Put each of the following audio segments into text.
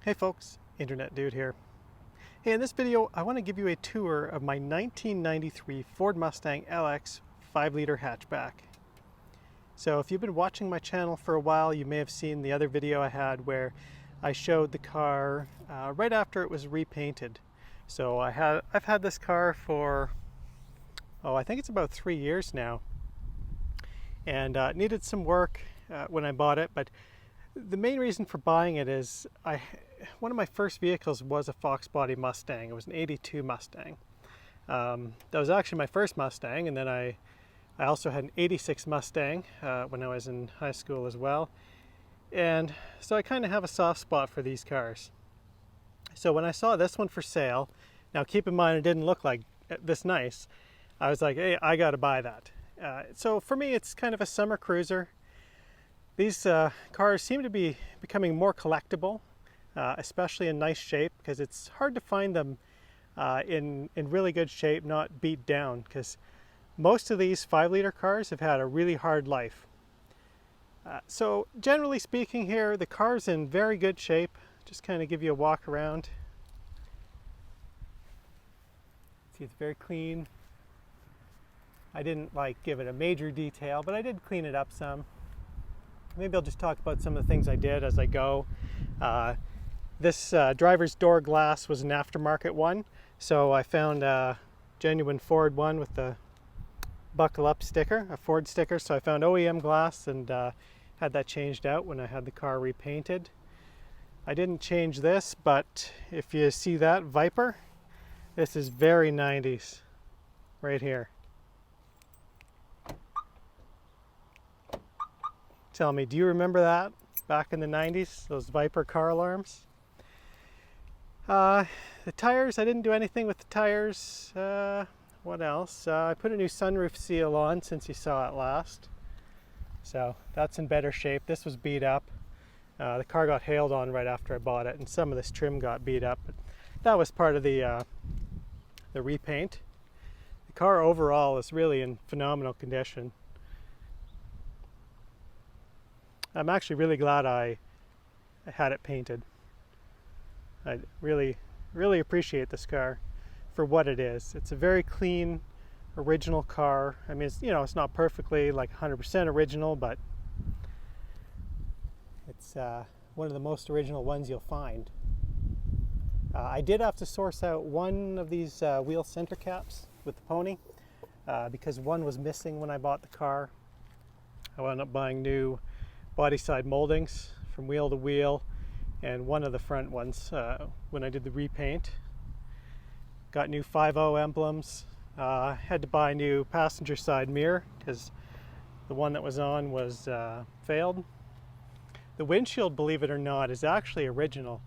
Hey folks, Internet Dude here. Hey, in this video I want to give you a tour of my 1993 Ford Mustang LX 5-liter hatchback. So if you've been watching my channel for a while, you may have seen the other video I had where I showed the car right after it was repainted. So I've had this car for, I think it's about 3 years now. And it needed some work when I bought it, but the main reason for buying it is one of my first vehicles was a Fox body Mustang. It was an 82 Mustang. That was actually my first Mustang, and then I also had an 86 Mustang when I was in high school as well. And so I kind of have a soft spot for these cars. So when I saw this one for sale, now keep in mind it didn't look like this nice, I was like, hey, I gotta buy that. So for me it's kind of a summer cruiser. These cars seem to be becoming more collectible, especially in nice shape, because it's hard to find them in really good shape, not beat down, because most of these 5-liter cars have had a really hard life. So generally speaking here, the car's in very good shape. Just kind of give you a walk around. See, it's very clean. I didn't give it a major detail, but I did clean it up some. Maybe I'll just talk about some of the things I did as I go. This driver's door glass was an aftermarket one, so I found a genuine Ford one with the buckle up sticker, a Ford sticker. So I found OEM glass and had that changed out when I had the car repainted. I didn't change this, but if you see that Viper, this is very 90s right here. Tell me, do you remember that back in the 90s, those Viper car alarms? The tires, I didn't do anything with the tires. What else? I put a new sunroof seal on since you saw it last. So that's in better shape. This was beat up. The car got hailed on right after I bought it, and some of this trim got beat up. But that was part of the repaint. The car overall is really in phenomenal condition. I'm actually really glad I had it painted. I really appreciate this car for what it is. It's a very clean, original car. I mean, it's not perfectly 100% original, but it's one of the most original ones you'll find. I did have to source out one of these wheel center caps with the pony because one was missing when I bought the car. I wound up buying new body side moldings from wheel to wheel, and one of the front ones when I did the repaint. Got new 5.0 emblems. Had to buy a new passenger side mirror because the one that was on was failed. The windshield, believe it or not, is actually original.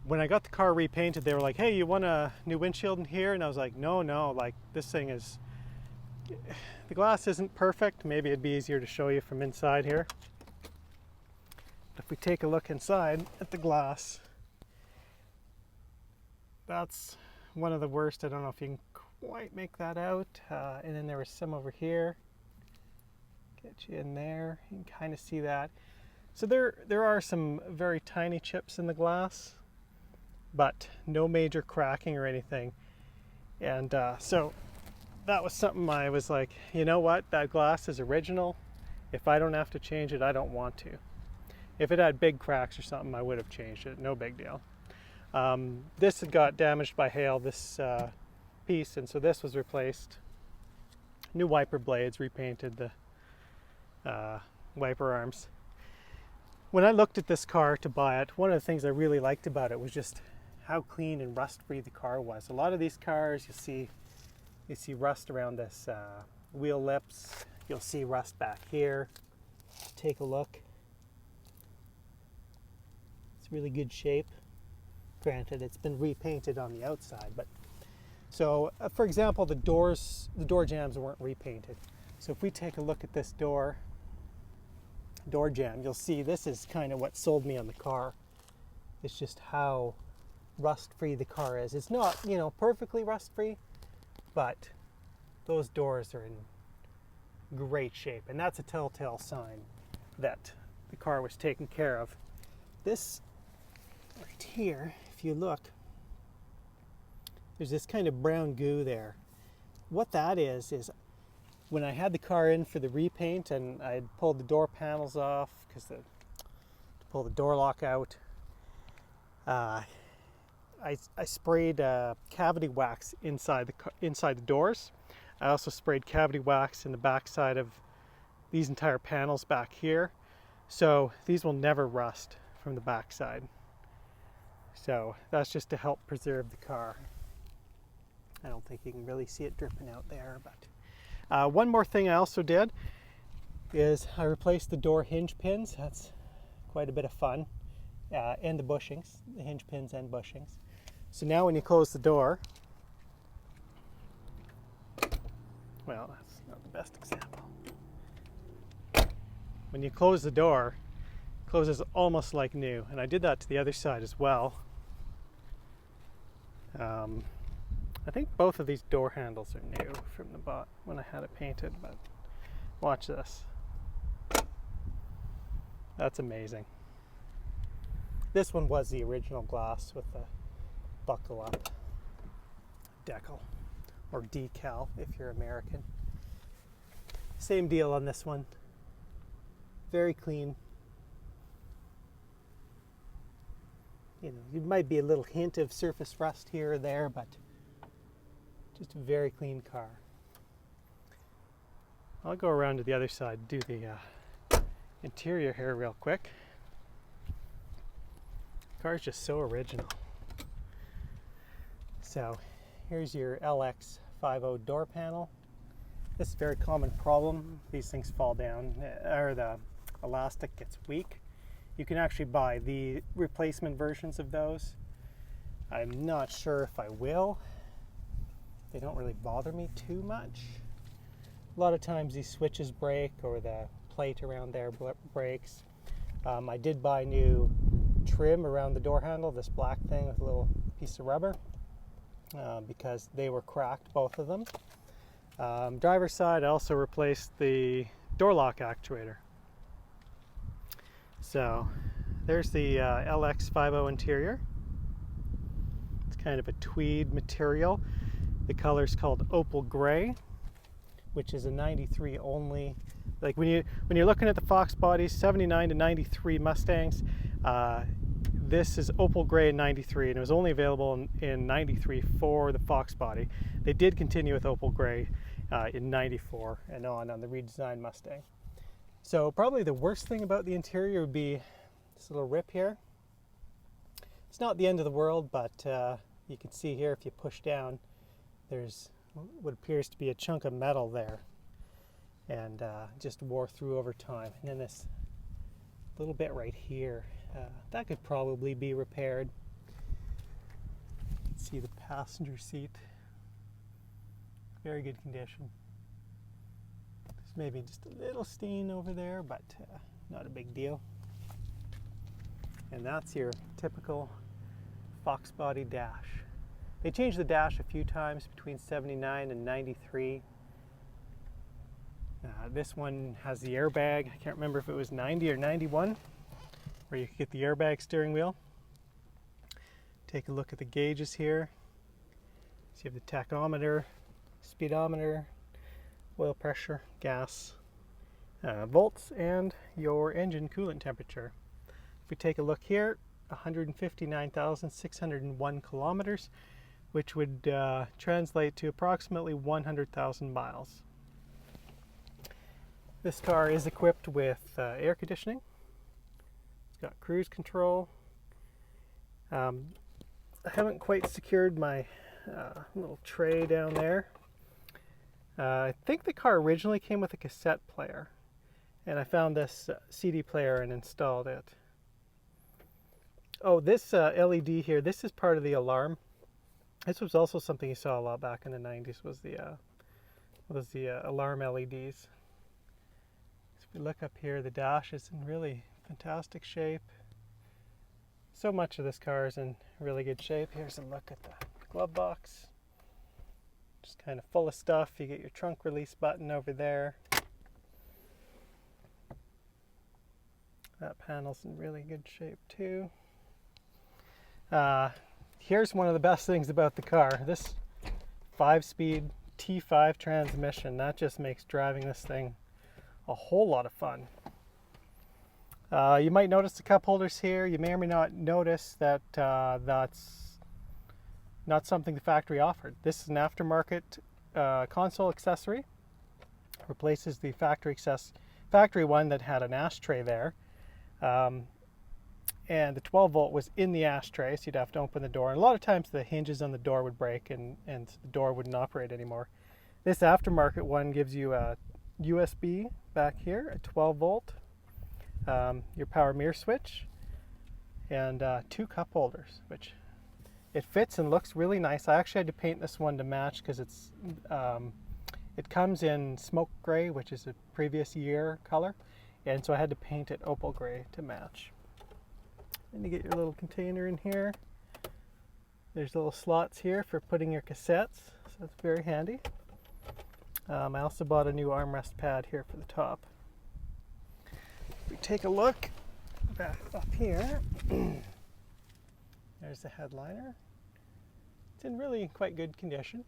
When I got the car repainted, they were like, hey, you want a new windshield in here? And I was like, no, this thing is, the glass isn't perfect. Maybe it'd be easier to show you from inside here. If we take a look inside at the glass, that's one of the worst. I don't know if you can quite make that out. And then there was some over here. Get you in there. You can kind of see that. So there are some very tiny chips in the glass, but no major cracking or anything. And so that was something I was like, you know what, that glass is original. If I don't have to change it, I don't want to. If it had big cracks or something, I would have changed it, no big deal. This had got damaged by hail, this piece, and so this was replaced. New wiper blades, repainted the wiper arms. When I looked at this car to buy it, one of the things I really liked about it was just how clean and rust-free the car was. A lot of these cars, you see rust around this wheel lips. You'll see rust back here. Take a look. It's really good shape. Granted, it's been repainted on the outside, but so for example, the door jambs weren't repainted. So if we take a look at this door jamb, you'll see this is kind of what sold me on the car. It's just how rust-free the car is. It's not, perfectly rust-free, but those doors are in great shape, and that's a telltale sign that the car was taken care of. This right here, if you look, there's this kind of brown goo there. What that is when I had the car in for the repaint and I had pulled the door panels off to pull the door lock out, I sprayed cavity wax inside the doors. I also sprayed cavity wax in the back side of these entire panels back here, so these will never rust from the back side. So that's just to help preserve the car. I don't think you can really see it dripping out there, but one more thing I also did is I replaced the door hinge pins. That's quite a bit of fun, and the bushings, the hinge pins and bushings. So now when you close the door, well, that's not the best example. When you close the door, it closes almost like new, and I did that to the other side as well. I think both of these door handles are new from the bot when I had it painted, but watch this. That's amazing. This one was the original glass with the buckle up decal, or decal if you're American. Same deal on this one. Very clean. You know, it might be a little hint of surface rust here or there, but just a very clean car. I'll go around to the other side and do the interior here real quick. The car is just so original. So here's your LX 50 door panel. This is a very common problem. These things fall down, or the elastic gets weak. You can actually buy the replacement versions of those. I'm not sure if I will. They don't really bother me too much. A lot of times these switches break or the plate around there breaks. I did buy new trim around the door handle, this black thing with a little piece of rubber, because they were cracked, both of them. Driver's side, I also replaced the door lock actuator. So there's the LX 50 interior. It's kind of a tweed material. The color is called Opal Gray, which is a 93 only. Like when you're looking at the Fox bodies, 79 to 93 Mustangs, this is Opal Gray in 93, and it was only available in 93 for the Fox body. They did continue with Opal Gray in 94 and on the redesigned Mustang. So probably the worst thing about the interior would be this little rip here. It's not the end of the world, but you can see here if you push down, there's what appears to be a chunk of metal there, and just wore through over time. And then this little bit right here, that could probably be repaired. You can see the passenger seat, very good condition. There's maybe just a little stain over there, but not a big deal. And that's your typical Fox body dash. They changed the dash a few times between 79 and 93. This one has the airbag. I can't remember if it was 90 or 91, where you could get the airbag steering wheel. Take a look at the gauges here. So you have the tachometer, speedometer, oil pressure, gas, volts, and your engine coolant temperature. If we take a look here, 159,601 kilometers, which would translate to approximately 100,000 miles. This car is equipped with air conditioning. It's got cruise control. I haven't quite secured my little tray down there. I think the car originally came with a cassette player, and I found this CD player and installed it. Oh, this LED here, this is part of the alarm. This was also something you saw a lot back in the 90s, was the alarm LEDs. So if we look up here, the dash is in really fantastic shape. So much of this car is in really good shape. Here's a look at the glove box. Just kind of full of stuff. You get your trunk release button over there. That panel's in really good shape too. Here's one of the best things about the car. This 5-speed T5 transmission, that just makes driving this thing a whole lot of fun. You might notice the cup holders here. You may or may not notice that that's not something the factory offered. This is an aftermarket console accessory. Replaces the factory one that had an ashtray there. And the 12 volt was in the ashtray, so you'd have to open the door. And a lot of times the hinges on the door would break and the door wouldn't operate anymore. This aftermarket one gives you a USB back here, a 12 volt, your power mirror switch, and 2 cup holders, which it fits and looks really nice. I actually had to paint this one to match because it comes in smoke gray, which is a previous year color, and so I had to paint it opal gray to match. And you get your little container in here. There's little slots here for putting your cassettes, so that's very handy. I also bought a new armrest pad here for the top. If we take a look back up here, there's the headliner. It's in really quite good condition.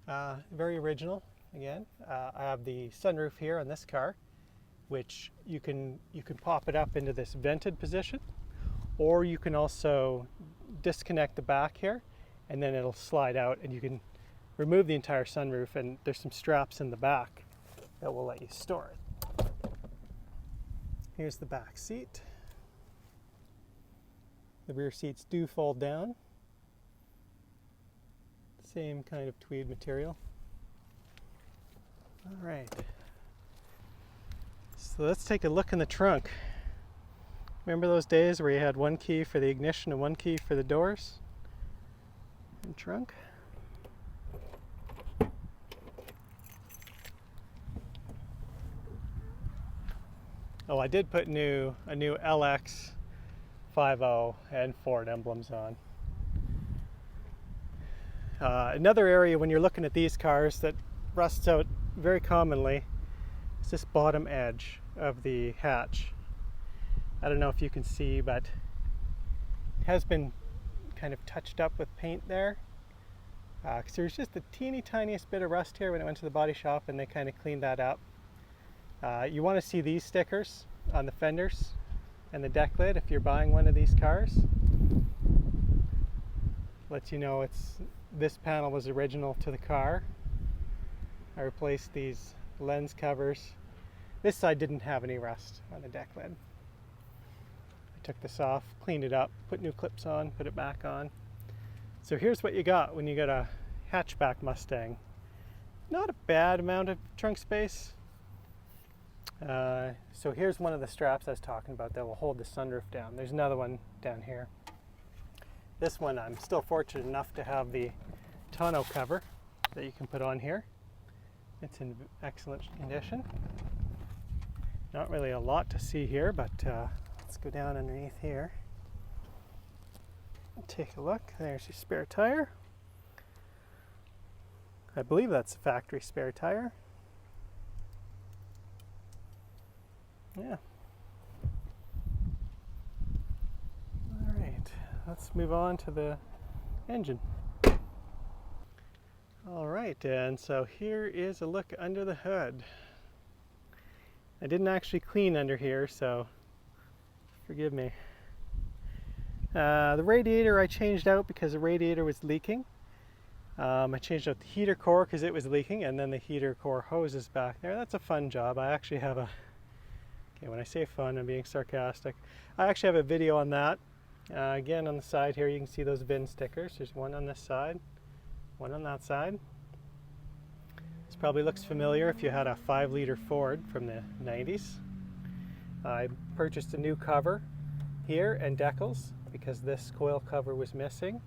Very original, again. I have the sunroof here on this car, which you can pop it up into this vented position, or you can also disconnect the back here and then it'll slide out and you can remove the entire sunroof, and there's some straps in the back that will let you store it. Here's the back seat. The rear seats do fold down. Same kind of tweed material. All right. So let's take a look in the trunk. Remember those days where you had one key for the ignition and one key for the doors and trunk? Oh, I did put a new LX 50 and Ford emblems on. Another area when you're looking at these cars that rusts out very commonly is this bottom edge of the hatch. I don't know if you can see, but it has been kind of touched up with paint there. Because there's just the teeny tiniest bit of rust here when it went to the body shop, and they kind of cleaned that up. You want to see these stickers on the fenders and the deck lid if you're buying one of these cars. Lets you know this panel was original to the car. I replaced these lens covers. This side didn't have any rust on the deck lid. I took this off, cleaned it up, put new clips on, put it back on. So here's what you got when you get a hatchback Mustang. Not a bad amount of trunk space. So here's one of the straps I was talking about that will hold the sunroof down. There's another one down here. This one I'm still fortunate enough to have the tonneau cover that you can put on here. It's in excellent condition. Not really a lot to see here, but let's go down underneath here. Take a look. There's your spare tire. I believe that's a factory spare tire. Yeah. All right, let's move on to the engine. All right, and so here is a look under the hood. I didn't actually clean under here, so forgive me. The radiator I changed out because the radiator was leaking. I changed out the heater core because it was leaking, and then the heater core hose is back there. That's a fun job. I actually have okay, when I say fun, I'm being sarcastic. I actually have a video on that. Again, on the side here, you can see those VIN stickers. There's one on this side, one on that side. This probably looks familiar if you had a 5-liter Ford from the 90s. I purchased a new cover here and decals because this coil cover was missing.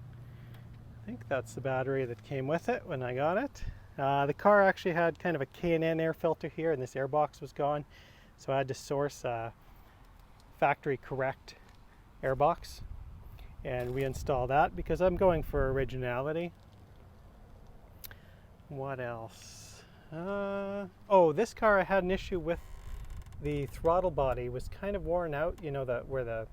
I think that's the battery that came with it when I got it. The car actually had kind of a K&N air filter here, and this air box was gone, so I had to source a factory correct air box and reinstall that because I'm going for originality. What else? Oh, this car I had an issue with. The throttle body was kind of worn out, you know, where the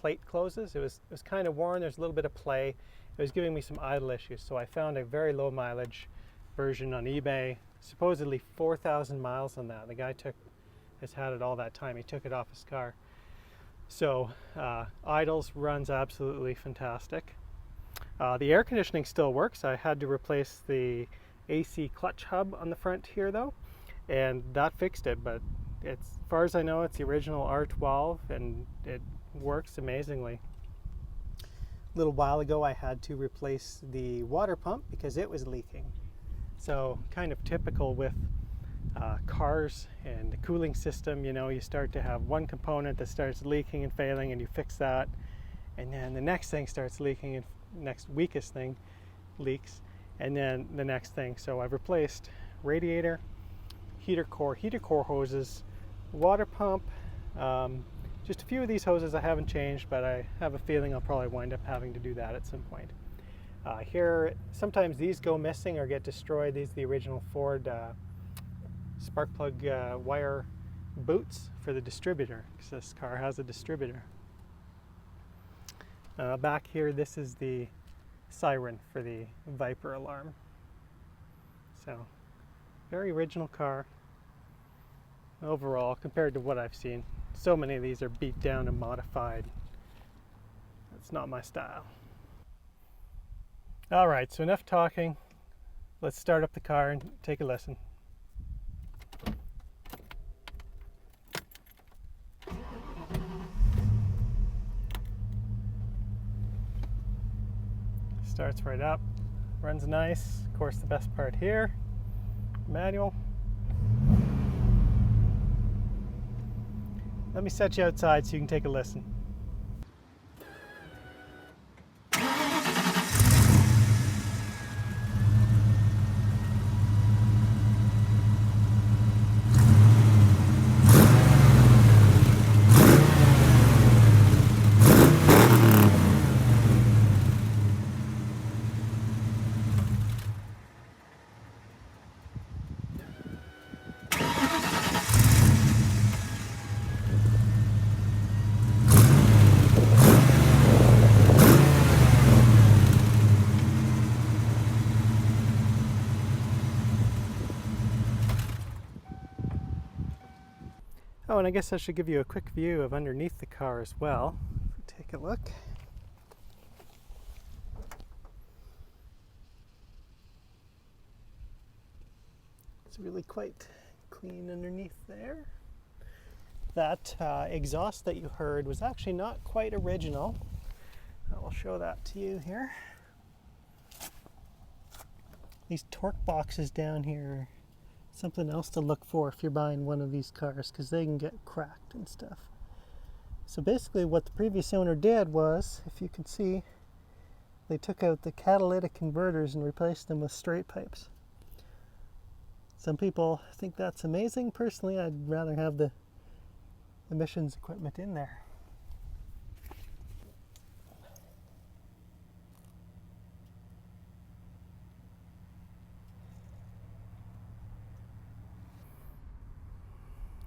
plate closes. It was kind of worn. There's a little bit of play. It was giving me some idle issues, so I found a very low mileage version on eBay. Supposedly 4,000 miles on that. The guy has had it all that time. He took it off his car. So idles, runs absolutely fantastic. The air conditioning still works. I had to replace the AC clutch hub on the front here though, and that fixed it, but as far as I know, it's the original R12 and it works amazingly. A little while ago I had to replace the water pump because it was leaking. So kind of typical with cars and the cooling system, you know, you start to have one component that starts leaking and failing and you fix that, and then the next thing starts leaking and next weakest thing leaks, and then the next thing. So I've replaced radiator, heater core hoses, water pump, just a few of these hoses I haven't changed, but I have a feeling I'll probably wind up having to do that at some point. Here, sometimes these go missing or get destroyed. These are the original Ford spark plug wire boots for the distributor, because this car has a distributor. Back here, this is the siren for the Viper alarm. So, very original car overall compared to what I've seen. So many of these are beat down and modified. That's not my style. Alright, so enough talking. Let's start up the car and take a listen. Starts right up, runs nice. Of course, the best part here, manual. Let me set you outside so you can take a listen. Oh, and I guess I should give you a quick view of underneath the car as well. Take a look. It's really quite clean underneath there. That exhaust that you heard was actually not quite original. I will show that to you here. These torque boxes down here, something else to look for if you're buying one of these cars, because they can get cracked and stuff. So basically what the previous owner did was, if you can see, they took out the catalytic converters and replaced them with straight pipes. Some people think that's amazing. Personally, I'd rather have the emissions equipment in there.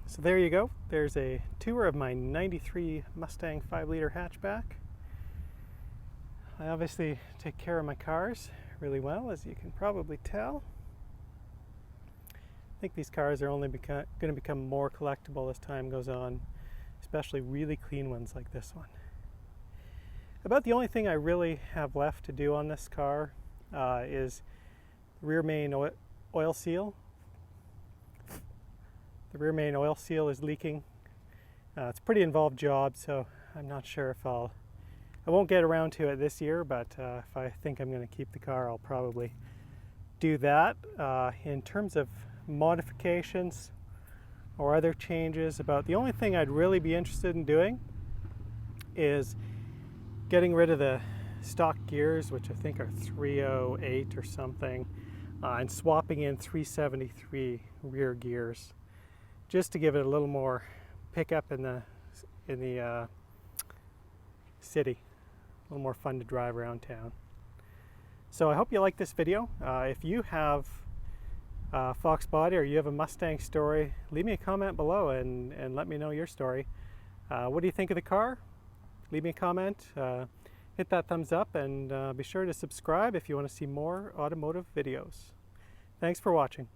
So there you go. There's a tour of my 93 Mustang 5-liter hatchback. I obviously take care of my cars really well, as you can probably tell. I think these cars are only going to become more collectible as time goes on, especially really clean ones like this one. About the only thing I really have left to do on this car is rear main oil seal. The rear main oil seal is leaking. It's a pretty involved job, so I'm not sure if I won't get around to it this year, but if I think I'm going to keep the car, I'll probably do that. In terms of modifications or other changes, about the only thing I'd really be interested in doing is getting rid of the stock gears, which I think are 308 or something, and swapping in 373 rear gears, just to give it a little more pickup in the city, a little more fun to drive around town. So I hope you like this video. If you have Fox Body or you have a Mustang story, leave me a comment below and let me know your story. What do you think of the car? leave me a comment, hit that thumbs up, and be sure to subscribe if you want to see more automotive videos. Thanks for watching.